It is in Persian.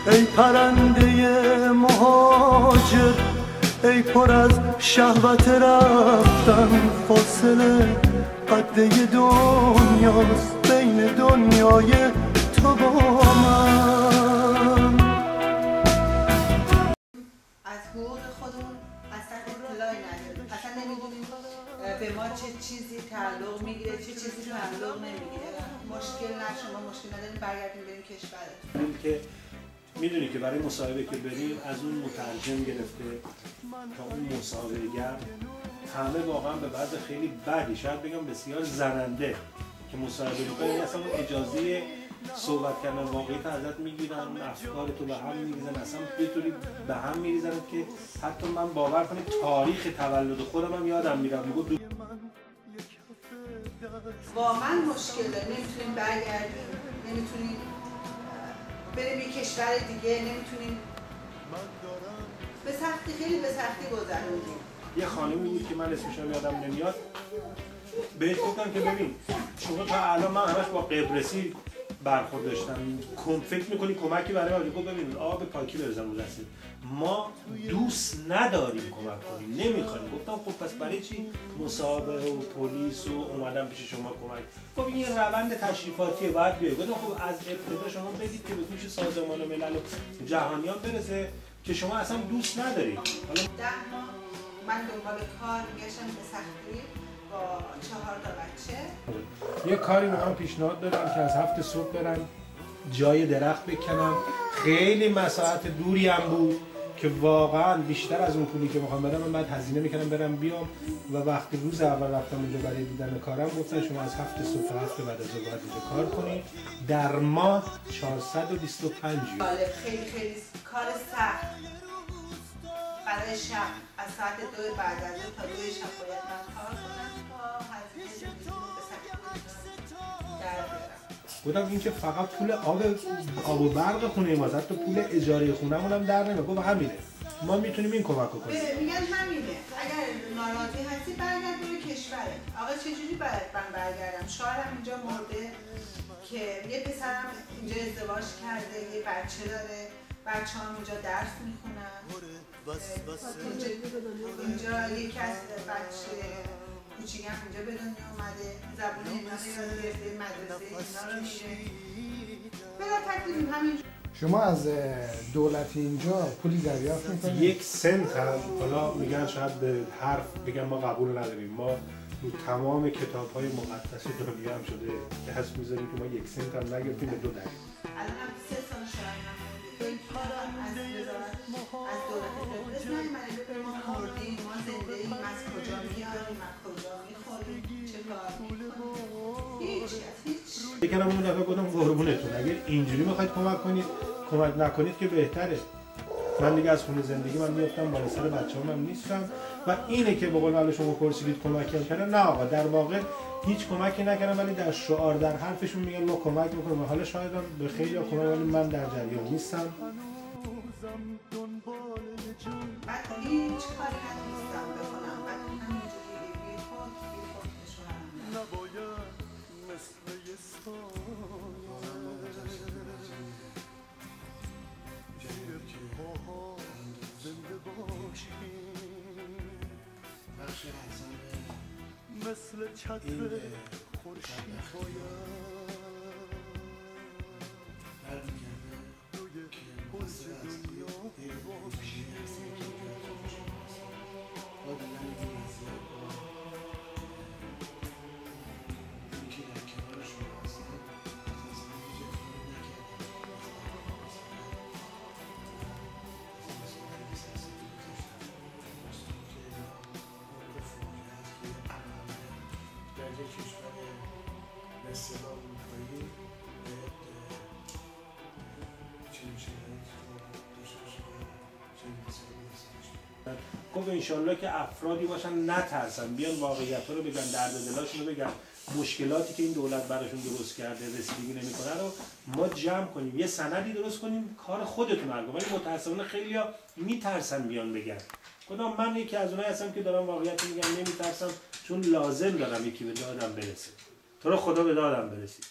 ای پرنده مهاجر، ای پر از شهوت رفتن. فاصله قده دنیاست بین دنیای تو با من. از حقوق خودمون اصلا اطلاعی نداریم، اصلا نمیدونیم به ما چه چیزی تعلق میگیره، چه چیزی تعلق نمیگیره. مشکل نه، شما مشکل نداریم برگردیم بریم کشورتون. که میدونی که برای مصاحبه که بریم از اون مترجم گرفته تا اون مصاحبه‌گر همه واقعا به وضع خیلی بدی، شاید بگم بسیار زننده که مصاحبه می‌کنی، اصلا اجازه صحبت کردن واقعی تا ازت میگیرن، افکارتو به هم میریزن، اصلا یه طوری به هم میریزن که حتی من باور کنید تاریخ تولد خودم هم یادم میره. میگه واقعا مشکل داریم، نمیتونیم برگردیم، نمیتونیم بریم یه کشور دیگه، نمیتونیم، به سختی، خیلی به سختی گذروندیم. یه خانمی بود که من اسمش رو یادم نمیاد، بهش گفتم که ببین شما تا الان من همش با قبرسی برخورد داشتم، فکر میکنی کمکی برای من؟ گفت ببین آب پاکی برزن رو دستت، ما دوست نداریم کمک کنیم، نمیخوایم. گفتم خب پس برای چی مصاحبه و پلیس و اومدن پیش شما کمک؟ خب این یه روند تشریفاتیه باید بیاید. گفتم خب از ابتدا شما بگید که به گوش سازمان ملل و جهانیان برسه که شما اصلا دوست ندارید. حالا 10 ماه من دنبال کار میگشتم به سختی با 4 تا بچه. یه کاری به من پیشنهاد دادن که از 7 صبح برن جای درخت بکنم، خیلی مساحت دوری هم بود که واقعا بیشتر از اون پولی که میخوام بدم من بعد هزینه میکنم برم بیام و وقتی روز اول رفتم اونجا برای دیدن کارم گفتن شما از 7 صبح تا 7 بعد از ظهر باید اینجا کار کنید، در ماه 425 یورو. خیلی خیلی کار سخت برای شب از ساعت 2 بعد از ظهر تا 2 شب باید من کار کنم تا هزینه به سختی در بیارم. گفتم این که فقط پول آب و برق خونه ماست، حتی پول اجاره خونه‌مون هم در نمیاد. گفت همینه، ما میتونیم این کمک کنیم. میگن همینه، اگر ناراضی هستی برگرد برو کشورت. آقا چجوری باید من برگردم؟ شوهرم اینجا مرده که یه پسرم اینجا ازدواج کرده، یه بچه داره، بچه‌هام اینجا درس میخونن. اینجا یکی از بچه کوچیکم اینجا به دنیا اومده، زبون اینا رو یاد گرفته، مدرسه اینا رو میره. بلا تکلیفیم همین. شما از دولت اینجا پولی دریافت میکنید؟ 1 سنت هم، حالا میگن شاید به حرف بگن ما قبول نداریم، ما رو تمام کتاب‌های مقدس دنیا هم شده که هست میذاریم که ما 1 سنت هم نگرفتیم به 2 دلیل. الان هم 3 سال شاید این کارا از وزارت از دولت قبرس نیومده که ما مردیم، ما زنده ایم، از کجا میاریم، از کجا میخوریم، چه کار میکنیم، هیچ. یکم اون دفعه گفتم قربونتون اگر اینجوری میخواید کمک کنید کمک نکنید که بهتره. من دیگه از خونه زندگی من میافتم بالا سر بچه‌هام هم نیستم و اینه که به قول معلوم شما پرسیدید کمکی هم کردن. نه آقا در واقع هیچ کمکی نکردم، ولی در شعار در حرفشون میگن ما کمک میکنیم. حالا شاید هم به خیلی ها کمک، ولی من در جریان نیستم. من هیچ کاری نتونستم بکنم، من همینجوری بی خود نشونم. مثل چتر خورشید گفت انشالله که افرادی باشن نترسن، بیان واقعیت رو بگن، درد دلاشون رو بگن، مشکلاتی که این دولت براشون درست کرده رسیدگی نمیکنه رو ما جمع کنیم، یه سندی درست کنیم، کار خودتون حل کنید. ولی متأسفانه خیلیا میترسن بیان بگن. گفتم من یکی از اونایی هستم که دارم واقعیت میگم، نمیترسم چون لازم دارم یکی به دادم برسه. تو رو خدا به دادم برسید.